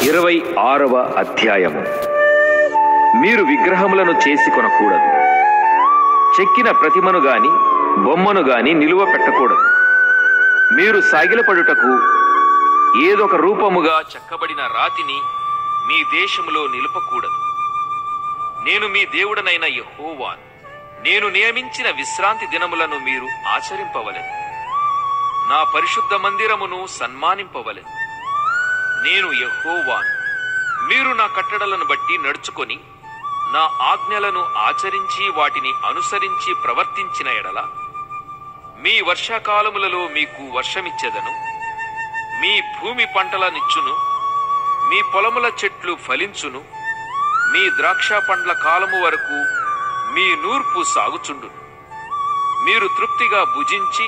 26వ అధ్యాయము. మీరు విగ్రహములను చేసుకొనకూడదు. చెక్కిన ప్రతిమను గాని బొమ్మను గాని నిలువ పెట్టకూడదు. మీరు సాగిలపడుటకు ఏదొక రూపముగా చెక్కబడిన రాతిని మీ దేశములో నిలుపకూడదు. నేను మీ దేవుడనైన యెహోవాను. నేను నియమించిన విశ్రాంతి దినములను మీరు ఆచరింపవలెను. నా పరిశుద్ధ మందిరమును సన్మానింపవలెను. నేను యెహోవాను. మీరు నా కట్టడలను బట్టి నడుచుకొని నా ఆజ్ఞలను ఆచరించి వాటిని అనుసరించి ప్రవర్తించిన ఎడల మీ వర్షాకాలములలో మీకు వర్షమిచ్చెదను. మీ భూమి పంటలనిచ్చును. మీ పొలముల చెట్లు ఫలించును. మీ ద్రాక్ష పండ్ల కాలము వరకు మీ నూర్పు సాగుచుండును. మీరు తృప్తిగా భుజించి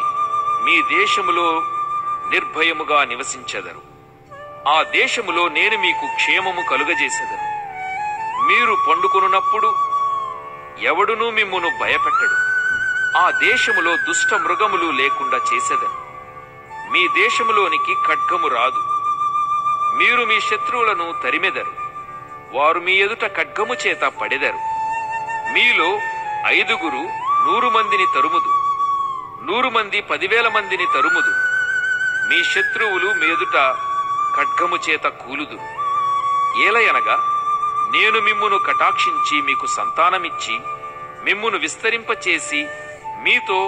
మీ దేశములో నిర్భయముగా నివసించెదరు. ఆ దేశములో నేను మీకు క్షేమము కలుగజేసెదను. మీరు పండుకొనున్నప్పుడు ఎవడునూ మిమ్మును భయపెట్టడు. ఆ దేశములో దుష్ట మృగములు లేకుండా చేసెదను. మీ దేశములోనికి ఖడ్గము రాదు. మీరు మీ శత్రువులను తరిమెదరు. వారు మీ ఎదుట ఖడ్గము చేత పడెదరు. మీలో 5 100 మందిని తరుముదు. 100 మంది 10,000 మందిని తరుముదు. మీ శత్రువులు మీ ఎదుట ఖడ్గము చేత కూలుదు. ఏలయనగా నేను మిమ్మును కటాక్షించి మీకు సంతానమిచ్చి మిమ్మును విస్తరింపచేసి మీతో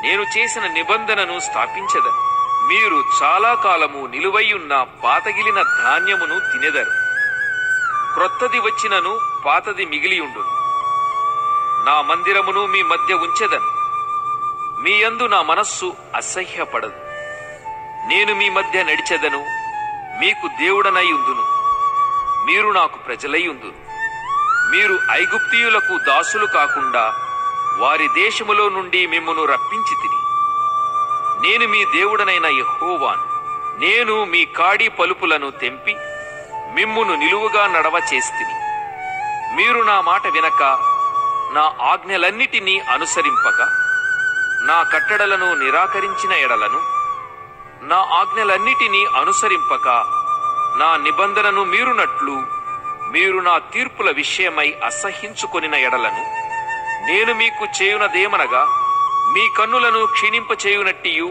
నేను చేసిన నిబంధనను స్థాపించెదను. మీరు చాలా కాలము నిలువైయున్న పాతగిలిన ధాన్యమును తినెదరు. క్రొత్తది వచ్చినను పాతది మిగిలియుండును. నా మందిరమును మీ మధ్య ఉంచెదను. మీ యందు నా మనస్సు అసహ్యపడదు. నేను మీ మధ్య నడిచెదను. మీకు దేవుడనై ఉందును. మీరు నాకు ప్రజలై ఉందురు. మీరు ఐగుప్తీయులకు దాసులు కాకుండా వారి దేశములో నుండి మిమ్మును రప్పించితిని. నేను మీ దేవుడనైన యెహోవాను. నేను మీ కాడి పలుపులను తెంపి మిమ్మును నిలువుగా నడవ చేస్తిని. మీరు నా మాట వినక నా ఆజ్ఞలన్నిటినీ అనుసరింపక నా కట్టడలను నిరాకరించిన ఎడలను, నా ఆజ్ఞలన్నిటినీ అనుసరింపక నా నిబంధనను మీరునట్లు మీరు నా తీర్పుల విషయమై అసహ్యించుకొనిన ఎడలను, నేను మీకు చేయునదేమనగా మీ కన్నులను క్షీణింపచేయునట్టియు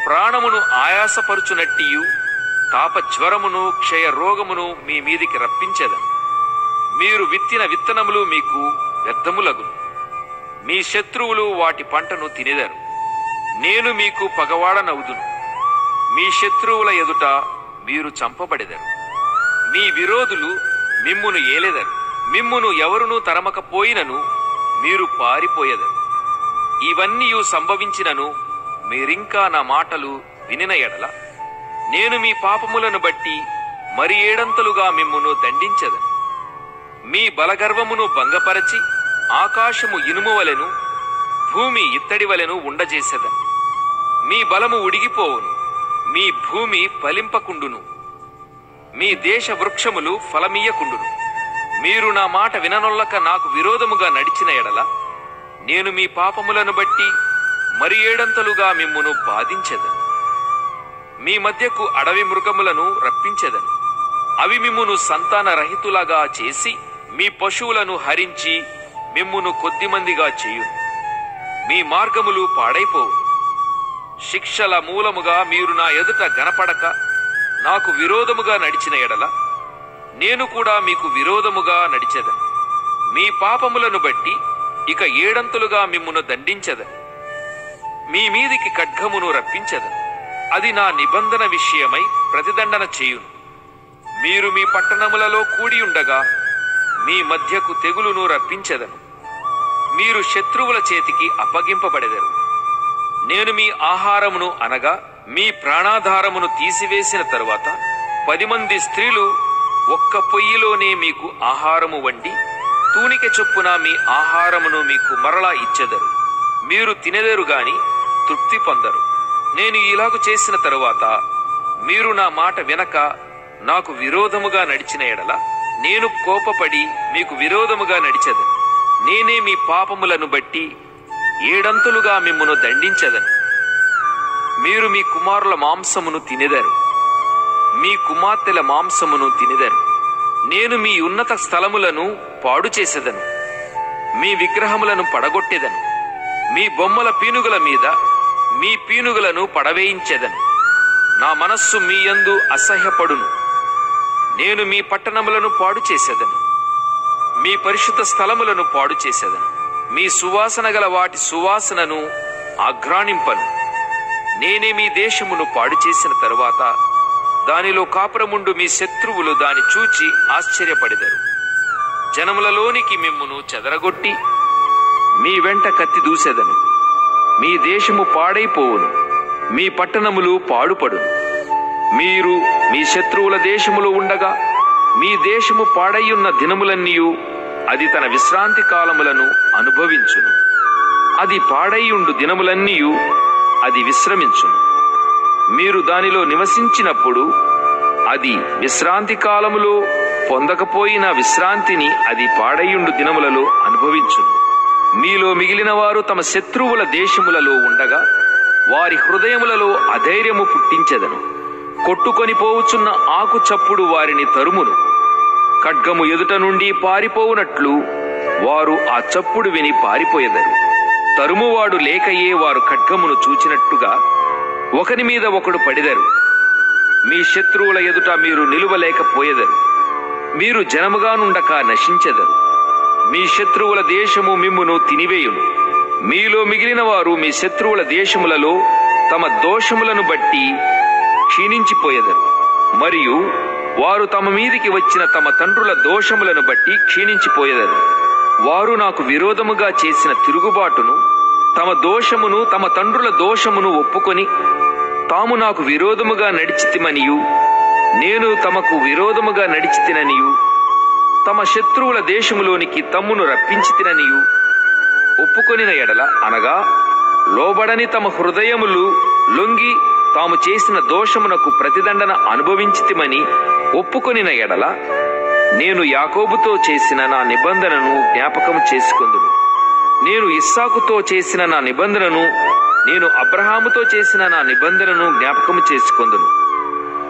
ప్రాణమును ఆయాసపరుచునట్టియు తాపజ్వరమును క్షయ రోగమును మీ మీదికి రప్పించెదను. మీరు విత్తిన విత్తనములు మీకు వ్యర్థములగును. మీ శత్రువులు వాటి పంటను తినెదరు. నేను మీకు పగవాడనవుదును. మీ శత్రువుల ఎదుట మీరు చంపబడెదరు. మీ విరోధులు మిమ్మును ఏలెదరు. మిమ్మును ఎవరునూ తరమకపోయినను మీరు పారిపోయెదరు. ఇవన్నీయు సంభవించినను మీరింకా నా మాటలు వినిన ఎడల నేను మీ పాపములను బట్టి మరి 7 మిమ్మును దండించెదను. మీ బలగర్వమును భంగపరచి ఆకాశము ఇనుము వలెను భూమి ఇత్తడి వలెను ఉండజేసెదను. మీ బలము ఉడిగిపోవును. మీ భూమి ఫలింపకుండును. మీ దేశ వృక్షములు ఫలమీయకుండును. మీరు నా మాట విననొల్లక నాకు విరోధముగా నడిచిన ఎడల నేను మీ పాపములను బట్టి మరి 7 మిమ్మును బాధించెదను. మీ మధ్యకు అడవి మృగములను రప్పించెదను. అవి మిమ్మును సంతాన రహితులాగా చేసి మీ పశువులను హరించి మిమ్మును కొద్దిమందిగా చేయును. మీ మార్గములు పాడైపోవును. శిక్షల మూలముగా మీరు నా ఎదుట గనపడక నాకు విరోధముగా నడిచిన ఎడల నేను కూడా మీకు విరోధముగా నడిచెదను. మీ పాపములను బట్టి ఇక 7 మిమ్మును దండించెదను. మీ మీదికి ఖడ్గమును రప్పించెదను. అది నా నిబంధన విషయమై ప్రతిదండన చేయును. మీరు మీ పట్టణములలో కూడియుండగా మీ మధ్యకు తెగులును రప్పించెదను. మీరు శత్రువుల చేతికి అప్పగింపబడెదరు. నేను మీ ఆహారమును అనగా మీ ప్రాణాధారమును తీసివేసిన తరువాత 10 మంది స్త్రీలు ఒక్క పొయ్యిలోనే మీకు ఆహారము వండి తూనిక చొప్పున మీ ఆహారమును మీకు మరలా ఇచ్చెదరు. మీరు తినెదరు గాని తృప్తి పొందరు. నేను ఇలాగు చేసిన తరువాత మీరు నా మాట వినక నాకు విరోధముగా నడిచిన ఎడల నేను కోపపడి మీకు విరోధముగా నడిచెదను. నేనే మీ పాపములను బట్టి 7 మిమ్మును దండించెదను. మీరు మీ కుమారుల మాంసమును తినెదరు. మీ కుమార్తెల మాంసమును తినిదరు. నేను మీ ఉన్నత స్థలములను పాడు చేసేదను, మీ విగ్రహములను పడగొట్టెదను, మీ బొమ్మల పీనుగల మీద మీ పీనుగలను పడవేయించెదను. నా మనస్సు మీ యందు అసహ్యపడును. నేను మీ పట్టణములను పాడు చేసేదను, మీ పరిశుద్ధ స్థలములను పాడు చేసేదను. మీ సువాసన గల వాటి సువాసనను ఆఘ్రాణింపను. నేనే మీ దేశమును పాడు చేసిన తరువాత దానిలో కాపురముండు మీ శత్రువులు దాని చూచి ఆశ్చర్యపడెదరు. జనములలోనికి మిమ్మును చెదరగొట్టి మీ వెంట కత్తి దూసెదను. మీ దేశము పాడైపోవును, మీ పట్టణములు పాడుపడును. మీరు మీ శత్రువుల దేశములో ఉండగా మీ దేశము పాడయ్యున్న దినములన్నీయు అది తన విశ్రాంతి కాలములను అనుభవించును. అది పాడైయుండు దినములన్నీయు అది విశ్రమించును. మీరు దానిలో నివసించినప్పుడు అది విశ్రాంతి కాలములో పొందకపోయిన విశ్రాంతిని అది పాడైయుండు దినములలో అనుభవించును. మీలో మిగిలిన వారు తమ శత్రువుల దేశములలో ఉండగా వారి హృదయములలో అధైర్యము పుట్టించెదను. కొట్టుకొని పోవుచున్న ఆకు చప్పుడు వారిని తరుమును. ఖడ్గము ఎదుట నుండి పారిపోవునట్లు వారు ఆ చప్పుడు విని పారిపోయెదరు. తరుమువాడు లేకయే వారు ఖడ్గమును చూచినట్టుగా ఒకని మీద ఒకడు పడిదరు. మీ శత్రువుల ఎదుట మీరు నిలువలేకపోయెదరు. మీరు జనముగా నుండక నశించెదరు. మీ శత్రువుల దేశము మిమ్మును తినివేయును. మీలో మిగిలిన వారు మీ శత్రువుల దేశములలో తమ దోషములను బట్టి క్షీణించిపోయెదరు. మరియు వారు తమ మీదికి వచ్చిన తమ తండ్రుల దోషములను బట్టి క్షీణించిపోయెదరు. వారు నాకు విరోధముగా చేసిన తిరుగుబాటును, తమ దోషమును, తమ తండ్రుల దోషమును ఒప్పుకొని తాము నాకు విరోధముగా నడిచితిమనియు నేను తమకు విరోధముగా నడిచితిననియు తమ శత్రువుల దేశములోనికి తమ్మును రప్పించితిననియు ఒప్పుకొనిన ఎడల, అనగా లోబడని తమ హృదయములు లొంగి తాము చేసిన దోషమునకు ప్రతిదండన అనుభవించితిమని ఒప్పుకొనిన ఎడల, నేను యాకోబుతో చేసిన నా నిబంధనను జ్ఞాపకం చేసుకొందును. నేను ఇస్సాకుతో చేసిన నా నిబంధనను, నేను అబ్రహాముతో చేసిన నా నిబంధనను జ్ఞాపకము చేసుకొందును.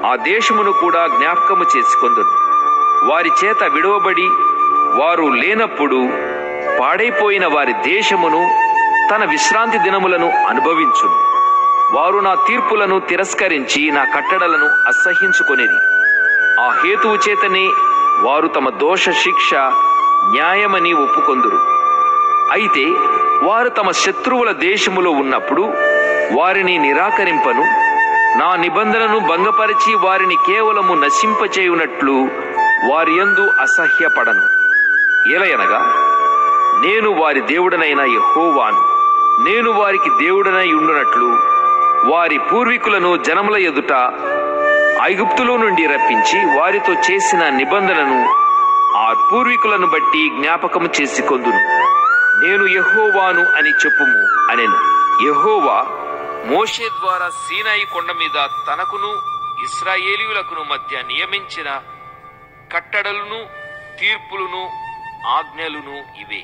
ఆ దేశమును కూడా జ్ఞాపకము చేసుకొందును. వారి చేత విడవబడి వారు లేనప్పుడు పాడైపోయిన వారి దేశమును తన విశ్రాంతి దినములను అనుభవించును. వారు నా తీర్పులను తిరస్కరించి నా కట్టడలను అసహ్యించుకొనిరి. ఆ హేతువు చేతనే వారు తమ దోష శిక్ష న్యాయమని ఒప్పుకొందురు. అయితే వారు తమ శత్రువుల దేశములో ఉన్నప్పుడు వారిని నిరాకరింపను. నా నిబంధనను భంగపరిచి వారిని కేవలము నశింపచేయునట్లు వారి యందు అసహ్యపడను. ఎలయనగా నేను వారి దేవుడనైన యెహోవాను. నేను వారికి దేవుడనై ఉండునట్లు వారి పూర్వీకులను జనముల ఎదుట ఐగుప్తులో నుండి రప్పించి వారితో చేసిన నిబంధనను ఆ పూర్వీకులను బట్టి జ్ఞాపకము చేసుకొందును. నేను యెహోవాను అని చెప్పుము అనెను. యెహోవా మోషే ద్వారా సీనాయి కొండ మీద తనకును ఇశ్రాయేలీయులకును మధ్య నియమించిన కట్టడలను, తీర్పులను, ఆజ్ఞలును ఇవే.